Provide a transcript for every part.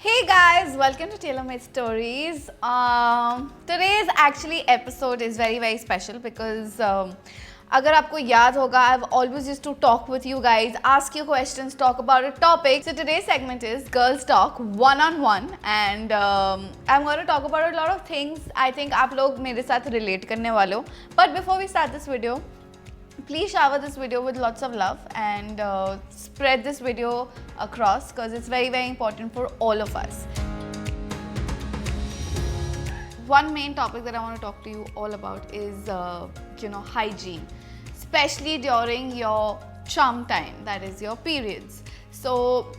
Hey guys, welcome to Tailor Made Stories. Today's actually episode is very special because अगर आपको याद होगा, I've always used to talk with you guys, ask you questions, talk about a topic. So today's segment is Girls Talk one-on-one, and I'm going to talk about a lot of things. I think आप लोग मेरे साथ relate करने वाले हो. But before we start this video, please shower this video with lots of love and spread this video across because it's very important for all of us. One main topic that I want to talk to you all about is hygiene, especially during your chum time, that is your periods. So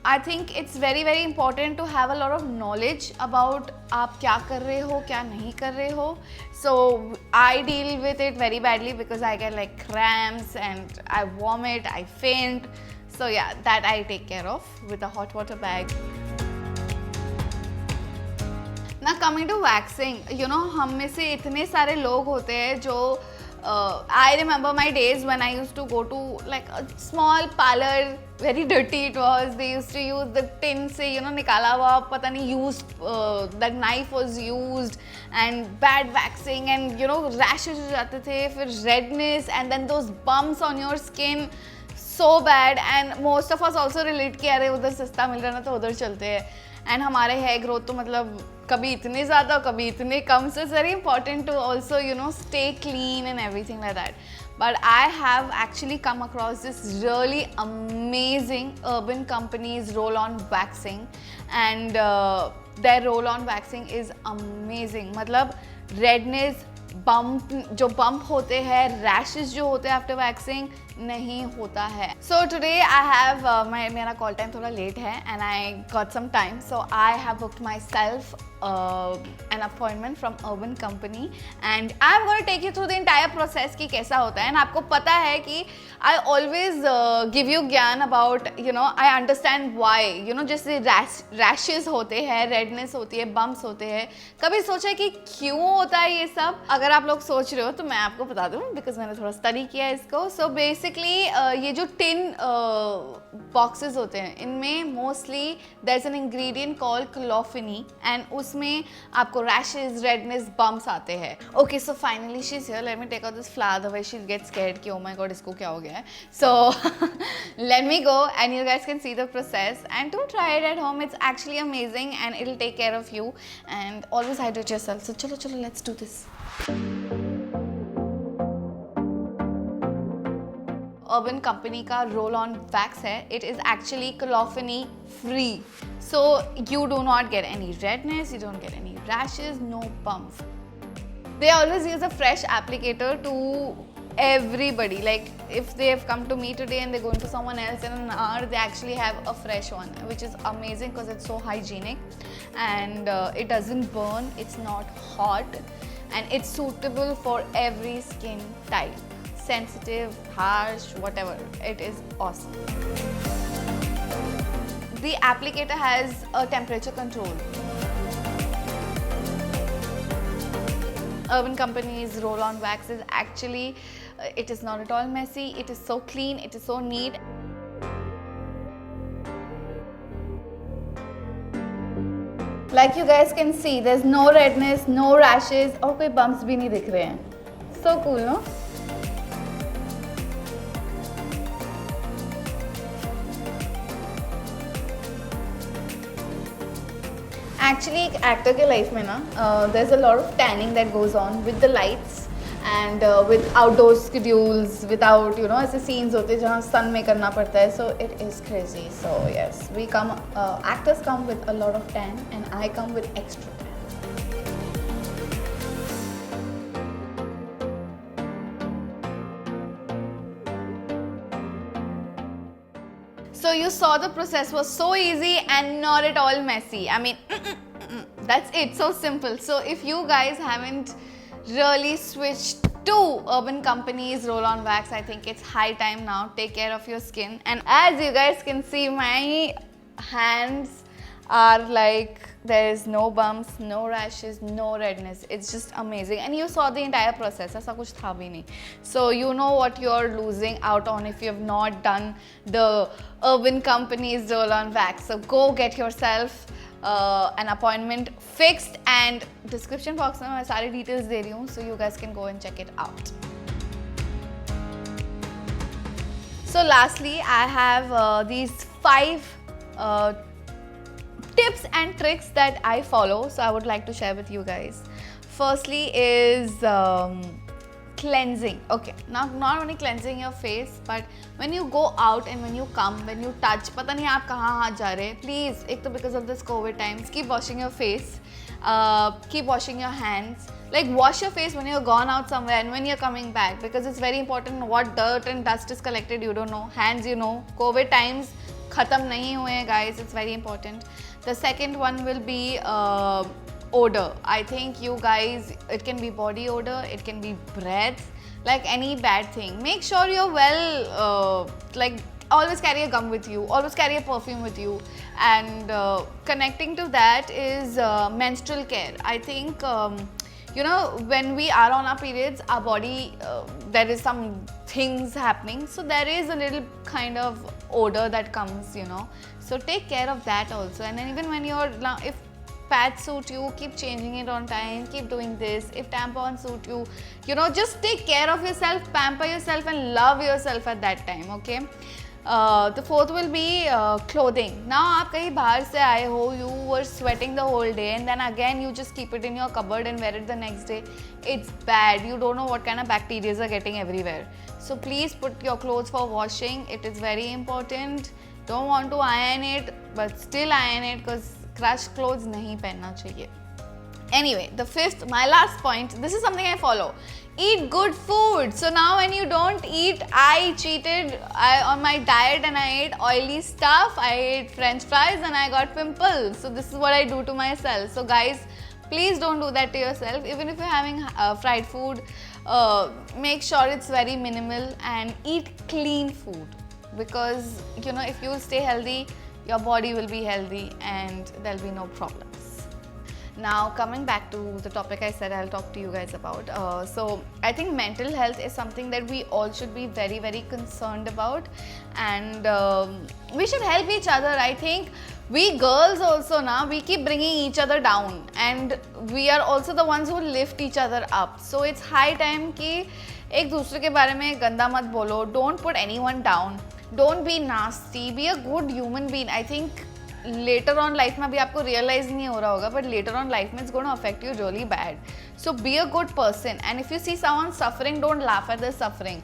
I think it's very important to have a lot of knowledge about आप क्या कर रहे हो, क्या नहीं कर रहे हो. So I deal with it very badly because I get like cramps and I vomit, I faint. So yeah, that I take care of with a hot water bag. Now coming to waxing, हम में से इतने सारे लोग होते हैं जो I remember my days when I used to go to like a small parlor, very dirty it was. They used to use the tin से निकाला हुआ पता नहीं used, that knife was used and bad waxing and rashes हो जाते थे, फिर redness and then those bumps on your skin, so bad. And most of us also relate कि अरे उधर सस्ता मिल रहा ना तो उधर चलते हैं. And हमारे hair growth तो मतलब कभी इतने ज़्यादा कभी इतने कम. So it's very important to also stay clean and everything like that. But I have actually come across this really amazing Urban Company's roll-on waxing, and their roll-on waxing is amazing. मतलब redness, जो bump होते हैं, rashes जो होते हैं after waxing नहीं होता है. So today I have मेरा call time थोड़ा late है and I got some time, so I have booked myself an appointment from Urban Company and I'm going to take you through the entire process कि कैसा होता है. And आपको पता है कि I always give you ज्ञान about I understand why जैसे rashes होते हैं, redness होती है, bumps होते हैं, कभी सोचा है कि क्यों होता है ये सब. अगर आप लोग सोच रहे हो तो मैं आपको बता दूँ because मैंने थोड़ा study किया है इसको. So basically ये जो tin boxes होते हैं इनमें mostly there's an ingredient called clopheny and उसमें आपको rashes, redness, bumps आते हैं. Okay, so finally she's here. Let me take out this flower, otherwise she'll get scared कि oh my god इसको क्या हो गया है. So let me go and you guys can see the process and do try it at home. It's actually amazing and it'll take care of you and always hydrate yourself. So chalo let's do this. Urban Company का roll-on wax है. It is actually clopheny free, so you do not get any redness, you don't get any rashes, no bumps. They always use a fresh applicator to everybody. Like if they have come to me today and they're going to someone else in an hour, they actually have a fresh one, which is amazing because it's so hygienic and it doesn't burn, it's not hot, and it's suitable for every skin type. Sensitive, harsh, whatever. It is awesome. The applicator has a temperature control. Urban Company's roll-on wax is actually, it is not at all messy. It is so clean, it is so neat. Like you guys can see, there's no redness, no rashes, और कोई bumps भी नहीं दिख रहे हैं. So cool, no? Actually एक actor के life में ना there's a lot of tanning that goes on with the lights and with outdoor schedules, without ऐसे scenes होते हैं जहाँ sun में करना पड़ता है. So it is crazy. So yes, we come actors come with a lot of tan and I come with extra tan. So you saw the process was so easy and not at all messy. I mean, that's it, so simple. So if you guys haven't really switched to Urban Company's roll-on wax, I think it's high time now. Take care of your skin. And as you guys can see, my hands are like, there is no bumps, no rashes, no redness. It's just amazing. And you saw the entire process. ऐसा कुछ था भी नहीं. So you know what you're losing out on if you have not done the Urban Company's roll-on wax. So go get yourself an appointment fixed, and description box में मैं सारी details दे रही हूँ, so you guys can go and check it out. So lastly, I have these 5 tips and tricks that I follow, so I would like to share with you guys. Firstly is cleansing. Okay, now not only cleansing your face, but when you go out and when you come, when you touch, पता नहीं आप कहाँ हाथ जा रहे हैं, please, एक तो because of this COVID times, keep washing your face, keep washing your hands. Like wash your face when you're gone out somewhere and when you're coming back, because it's very important what dirt and dust is collected, you don't know. Hands, you know, COVID times khatam nahi hue hain guys, it's very important. The second one will be odor. I think you guys, it can be body odor, it can be breath, like any bad thing. Make sure you're well, like always carry a gum with you, always carry a perfume with you. And connecting to that is menstrual care. I think you know, when we are on our periods, our body, there is some things happening, so there is a little kind of odor that comes, you know, so take care of that also. And then even when you're, if pads suit you, keep changing it on time, keep doing this. If tampons suit you, you know, just take care of yourself, pamper yourself and love yourself at that time, okay. The fourth will be clothing. Now आप कहीं बाहर से आए हो, you were sweating the whole day and then again you just keep it in your cupboard and wear it the next day. It's bad. You don't know what kind of bacteria are getting everywhere. So please put your clothes for washing. It is very important. Don't want to iron it, but still iron it, because crushed clothes नहीं पहनना चाहिए. Anyway, the fifth, my last point, this is something I follow. Eat good food. So now when you don't eat, I cheated on my diet and I ate oily stuff. I ate french fries and I got pimples. So this is what I do to myself. So guys, please don't do that to yourself. Even if you're having fried food, make sure it's very minimal and eat clean food. Because, you know, if you stay healthy, your body will be healthy and there'll be no problems. Now coming back to the topic I said I'll talk to you guys about. So I think mental health is something that we all should be very, very concerned about, and we should help each other. I think we girls also now, we keep bringing each other down and we are also the ones who lift each other up. So it's high time कि एक दूसरे के बारे में गंदा मत बोलो. Don't put anyone down. Don't be nasty. Be a good human being. I think later on life में अभी आपको realize नहीं हो रहा होगा, but later on life में it's going to affect you really bad. So be a good person, and if you see someone suffering, don't laugh at their suffering.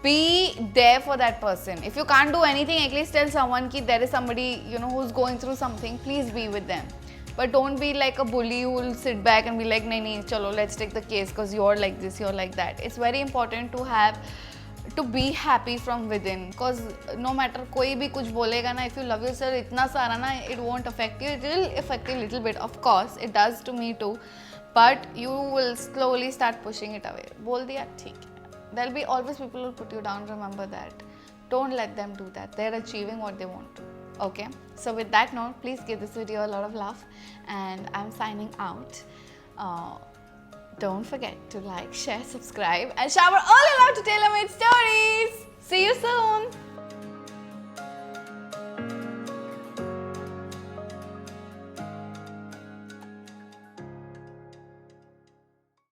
Be there for that person. If you can't do anything, at least tell someone that there is somebody, you know, who's going through something. Please be with them. But don't be like a bully who will sit back and be like, nahi, chalo, let's take the case because you're like this, you're like that. It's very important to be happy from within, because no matter koi bhi kuch bolega na, if you love yourself itna sara na, it won't affect you. It will affect you a little bit, of course it does to me too, but you will slowly start pushing it away. Bol diya, theek hai. There'll be always people who put you down. Remember that. Don't let them do that. They're achieving what they want to. Okay, so with that note, please give this video a lot of love, and I'm signing out. Don't forget to like, share, subscribe and shower all allowed to tailor-made stories. See you soon.